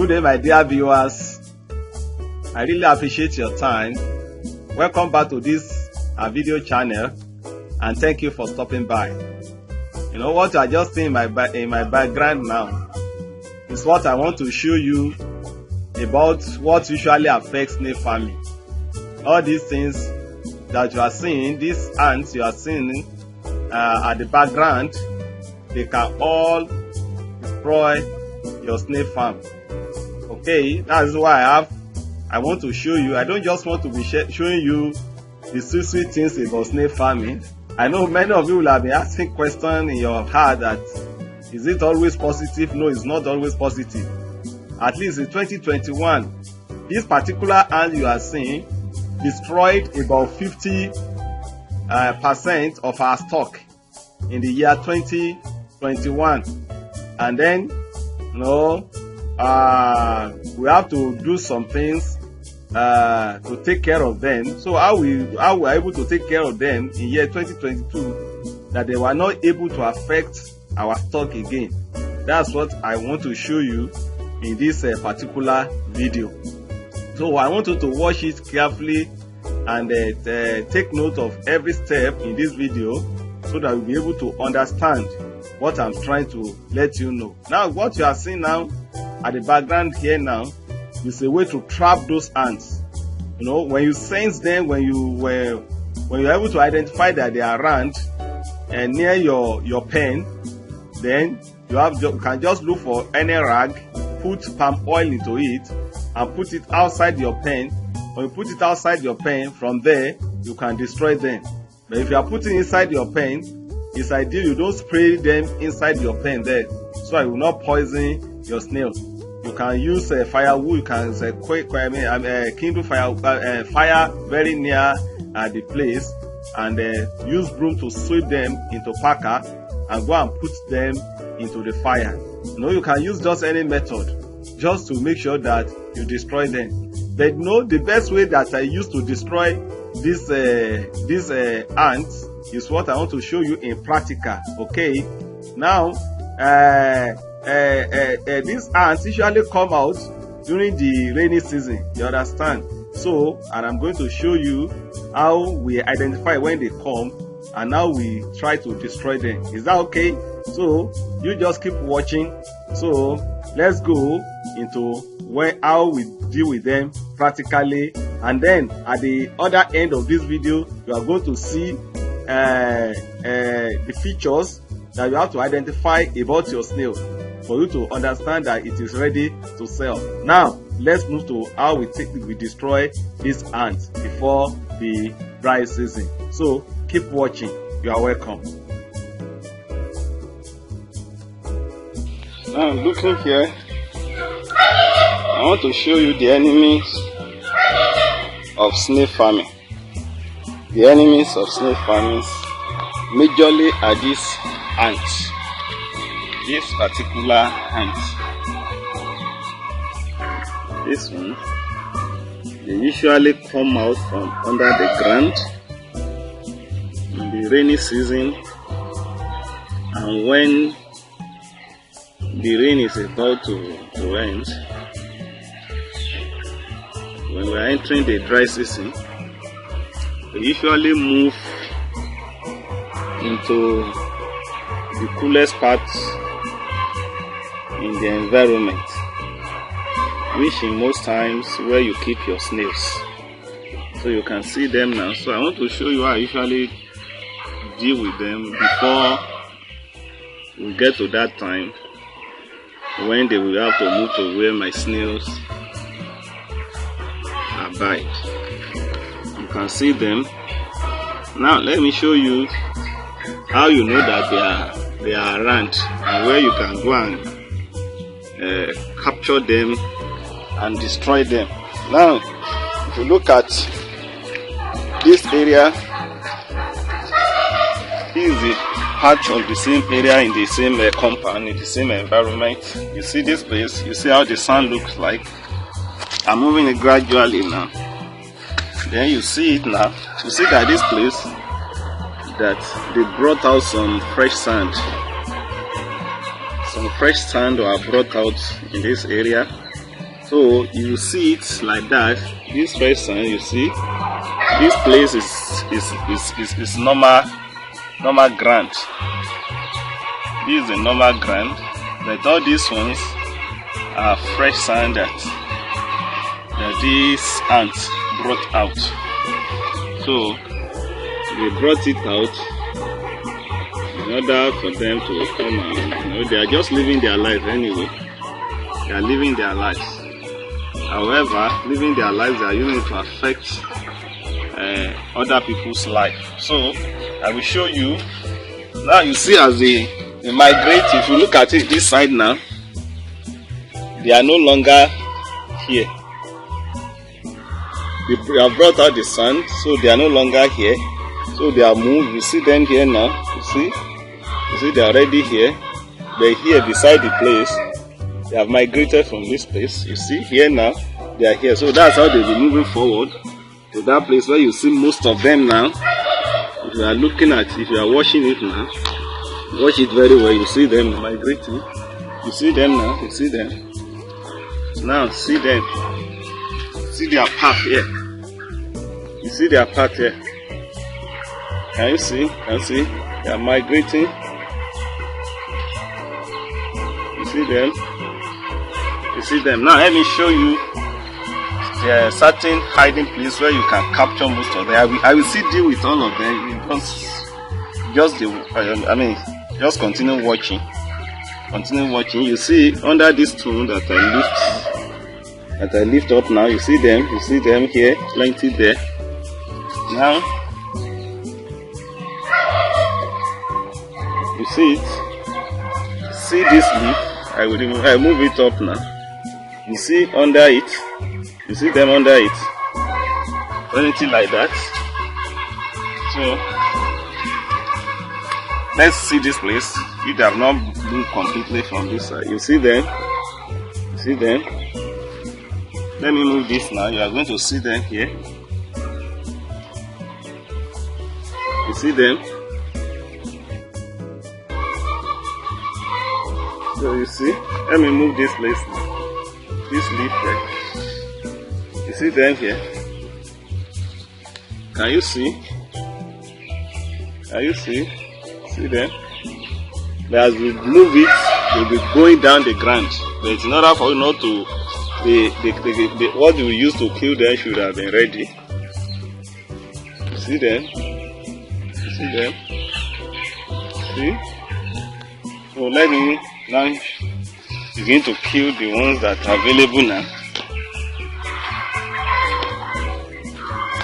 Good day, my dear viewers. I really appreciate your time. Welcome back to this video channel, and thank you for stopping by. You know what I just see in my background now is what I want to show you about what usually affects snail farming. All these things that you are seeing, these ants you are seeing at the background, they can all destroy your snail farm. Okay, that's why I want to show you. I don't just want to be showing you the sweet things about snail farming. I know many of you will have been asking questions in your heart that is it always positive? No, it's not always positive. At least in 2021, this particular ant you are seeing destroyed about 50% of our stock in the year 2021, and then we have to do some things to take care of them. So how we are able to take care of them in year 2022, that they were not able to affect our stock again. That's what I want to show you in this particular video. So I want you to watch it carefully and take note of every step in this video so that you'll be able to understand what I'm trying to let you know. Now, what you are seeing now at the background here now is a way to trap those ants. You know, when you sense them, when you're able to identify that they are around and near your pen, then you can just look for any rag, put palm oil into it, and put it outside your pen. When you put it outside your pen, from there you can destroy them. But if you are putting inside your pen, it's ideal you don't spray them inside your pen there, so it will not poison your snails. You can use firewood. You can kindle fire very near the place, and use broom to sweep them into packer and go and put them into the fire. You can use just any method just to make sure that you destroy them. But the best way that I use to destroy these ants is what I want to show you in practical. Okay, now these ants usually come out during the rainy season, you understand? So, and I'm going to show you how we identify when they come and how we try to destroy them. Is that okay? So you just keep watching. So let's go into how we deal with them practically, and then at the other end of this video you are going to see the features that you have to identify about your snail for you to understand that it is ready to sell. Now let's move to how we destroy these ants before the dry season. So keep watching. You are welcome. Now looking here, I want to show you the enemies of snail farming. The enemies of snail farming majorly are these ants. This particular ant. This one, they usually come out from under the ground in the rainy season, and when the rain is about to end, when we are entering the dry season, they usually move into the coolest parts in the environment, which in most times where you keep your snails. So you can see them now. So I want to show you how I usually deal with them before we get to that time when they will have to move to where my snails abide. You can see them. Now let me show you how you know that they are around and where you can go and capture them and destroy them. Now if you look at this area, this is the patch of the same area in the same compound, in the same environment. You see this place, you see how the sun looks like. I'm moving it gradually now. Then you see it now. You see that this place, that they brought out some fresh sand. Some fresh sand were brought out in this area. So you see it like that. This fresh sand, you see, this place is normal ground. This is a normal ground, but all these ones are fresh sand that these ants brought out. So they brought it out in order for them to come and, they are just living their life anyway. They are living their lives. However, living their lives, they are using it to affect other people's life. So I will show you. Now you see as they migrate. If you look at it this side now, they are no longer here. They have brought out the sand, so they are no longer here. So they are moved. You see them here now. You see they are already here. They're here beside the place. They have migrated from this place. You see here now, they are here. So that's how they'll be moving forward to that place where you see most of them now. If you are looking at, if you are watching it now, watch it very well. You see them migrating. You see them now. You see them. Now see them. See their path here. You see their path here. Can you see? Can you see? They are migrating. You see them? You see them. Now let me show you the certain hiding place where you can capture most of them. I will still deal with all of them. Just continue watching. Continue watching. You see under this tool that I lift up now. You see them. You see them here. Plenty there. Now you see it. See this leaf. I move it up now. You see under it. You see them under it. Anything like that. So let's see this place. If they have not moved completely from this side. You see them. You see them. Let me move this now. You are going to see them here. You see them. So you see. Let me move this place now. This leaf there. You see them here. Can you see? Can you see? See them? But as we move it, we'll be going down the ground. But in order for you not to, what we use to kill them should have been ready. You see them? You see them? See? So let me now begin to kill the ones that are available now.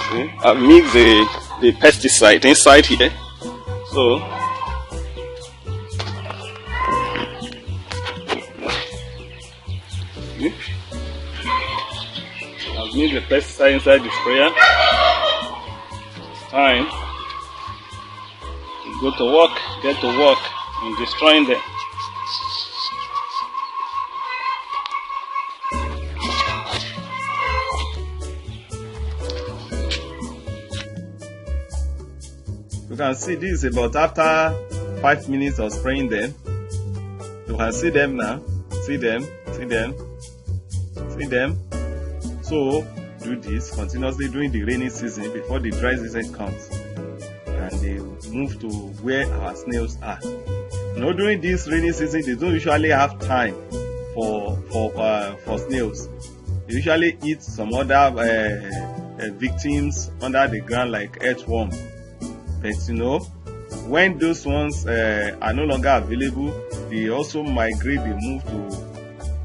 See? I've mixed the pesticide inside here. So I've made the pesticide inside the sprayer. It's time to go to work, get to work in destroying them. You can see this is about after 5 minutes of spraying them. You can see them now. See them, see them, see them. So do this continuously during the rainy season before the dry season comes, and they move to where our snails are. You know, during this rainy season, they don't usually have time for snails. They usually eat some other victims under the ground like earthworm. But you know, when those ones are no longer available, they also migrate. They move to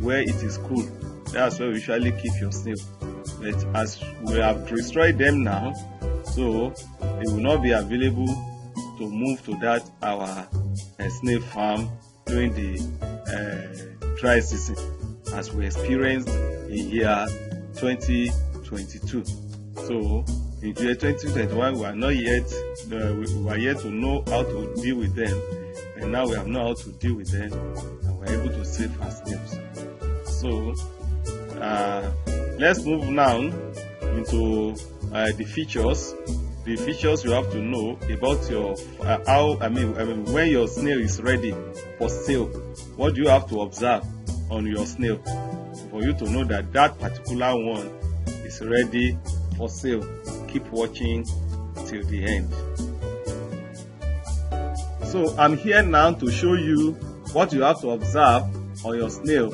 where it is cool. That's where we usually keep your snail. But as we have destroyed them now, so they will not be available to move to that our snail farm during the dry season, as we experienced in year 2022. So in year 2021, we are not yet. We are yet to know how to deal with them, and now we have known how to deal with them, and we are able to save our snails. So let's move now into the features. The features you have to know about your when your snail is ready for sale. What do you have to observe on your snail? for you to know that that particular one is ready for sale. Keep watching till the end. So I'm here now to show you what you have to observe on your snail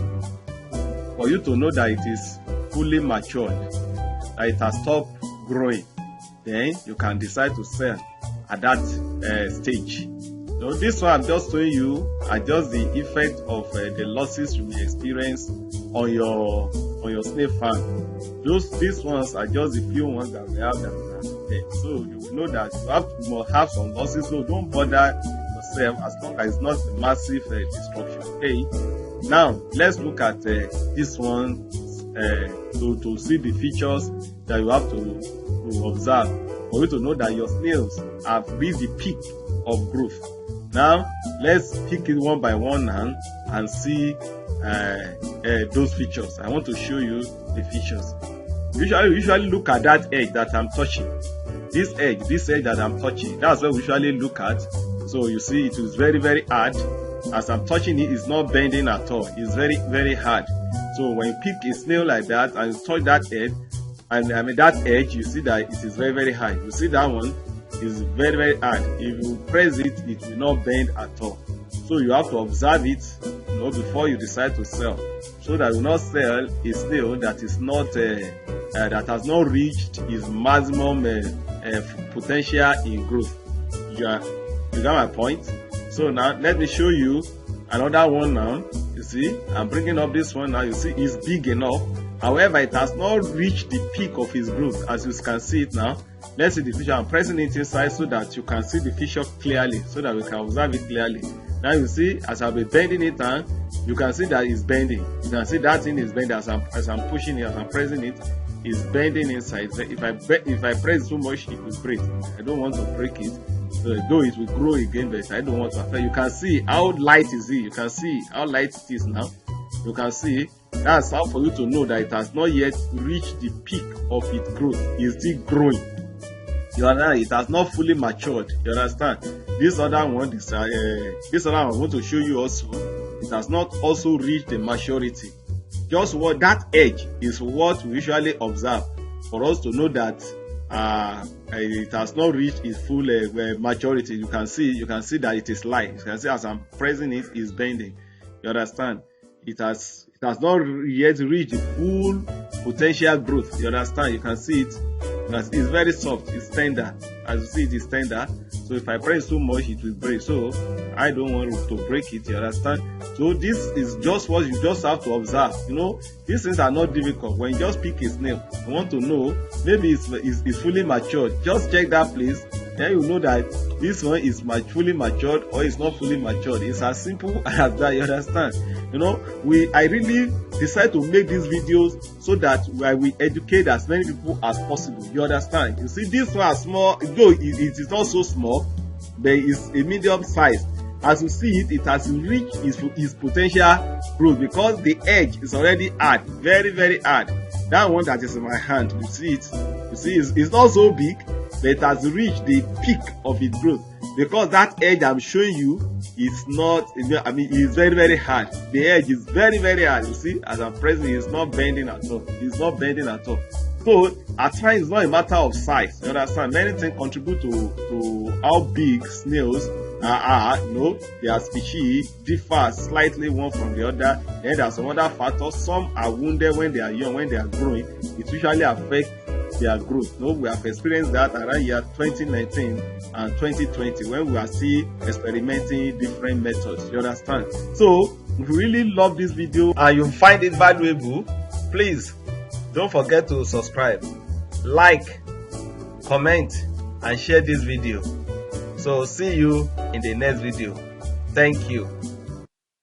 for you to know that it is fully matured, that it has stopped growing. Then you can decide to sell at that stage. So this one I'm just showing you are just the effect of the losses you may experience on your snail farm. These ones are just the few ones that we have that are there. So you will know that you must have some losses. So don't bother yourself as long as it's not a massive destruction. Okay. Now let's look at this one to see the features that you have to observe for you to know that your snails have reached the peak of growth. Now let's pick it one by one now and see those features. I want to show you the features. Usually look at that edge that I'm touching. This edge that I'm touching, that's what we usually look at. So you see it is very, very hard. As I'm touching it, it's not bending at all. It's very, very hard. So when you pick a snail like that and you touch that edge, and that edge, you see that it is very, very hard. You see that one is very, very hard. If you press it, it will not bend at all. So you have to observe it, before you decide to sell, so that you will not sell a snail that is not that has not reached its maximum potential in growth. You got my point? So now let me show you another one now. You see, I'm bringing up this one now. You see, it's big enough. However, it has not reached the peak of its growth, as you can see it now. Let's see the feature. I'm pressing it inside so that you can see the feature clearly, so that we can observe it clearly. Now you see, as I'll be bending it down, you can see that it's bending. You can see that thing is bending as I'm pushing it, as I'm pressing it, it's bending inside. If I press too much, it will break. I don't want to break it. So though it will grow again, but I don't want to affect. You can see how light is it. You can see how light it is now. You can see that's how for you to know that it has not yet reached the peak of its growth. It's still growing. You understand? It has not fully matured. You understand? This other one I want to show you also. It has not also reached the maturity. Just what that edge is what we usually observe for us to know that it has not reached its full maturity. You can see that it is light. You can see as I'm pressing it, it's bending. You understand? It has not yet reached the full potential growth. You understand? You can see it. It's very soft. It's tender. As you see, it is tender. So if I press too much, it will break. So I don't want to break it. You understand? So this is just what you just have to observe. These things are not difficult. When you just pick a snail, you want to know maybe it's fully matured. Just check that place. Then you know that this one is fully matured or it's not fully matured. It's as simple as that. You understand? I really decide to make these videos so that we educate as many people as possible. You understand? You see, this one is small, though it is not so small, but it's a medium size. As you see it, it has reached its potential growth because the edge is already hard, very, very hard. That one that is in my hand, you see it. You see, it's not so big, but it has reached the peak of its growth because that edge I'm showing you is not. It's very, very hard. The edge is very, very hard. You see, as I'm pressing, it's not bending at all. It's not bending at all. So at times, it's not a matter of size. You understand? Many things contribute to how big snails are. Their species differ slightly one from the other. Then there are some other factors. Some are wounded when they are young, when they are growing. It usually affects their growth. We have experienced that around year 2019 and 2020 when we are still experimenting different methods. You understand? So if you really love this video and you find it valuable, please don't forget to subscribe, like, comment, and share this video. So see you in the next video. Thank you.